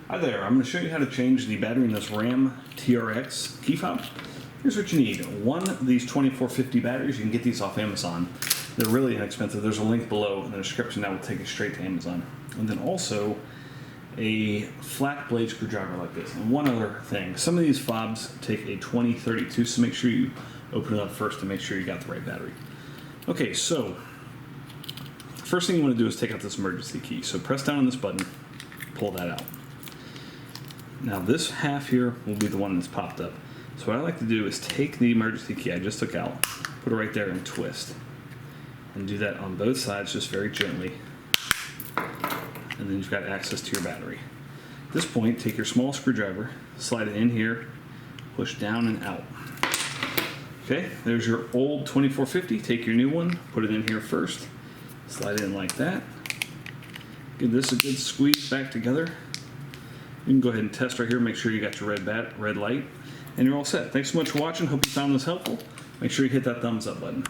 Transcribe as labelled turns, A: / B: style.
A: Hi there, I'm going to show you how to change the battery in this RAM TRX key fob. Here's what you need. One of these 2450 batteries, you can get these off Amazon. They're really inexpensive. There's a link below in the description that will take you straight to Amazon. And then also a flat blade screwdriver like this. And one other thing, some of these fobs take a 2032, so make sure you open it up first to make sure you got the right battery. Okay, so first thing you want to do is take out this emergency key. So press down on this button, pull that out. Now this half here will be the one that's popped up. So what I like to do is take the emergency key I just took out, put it right there and twist. And do that on both sides just very gently. And then you've got access to your battery. At this point, take your small screwdriver, slide it in here, push down and out. Okay, there's your old 2450. Take your new one, put it in here first, slide it in like that. Give this a good squeeze back together. You can go ahead and test right here, make sure you got your red light, and you're all set. Thanks so much for watching. Hope you found this helpful. Make sure you hit that thumbs up button.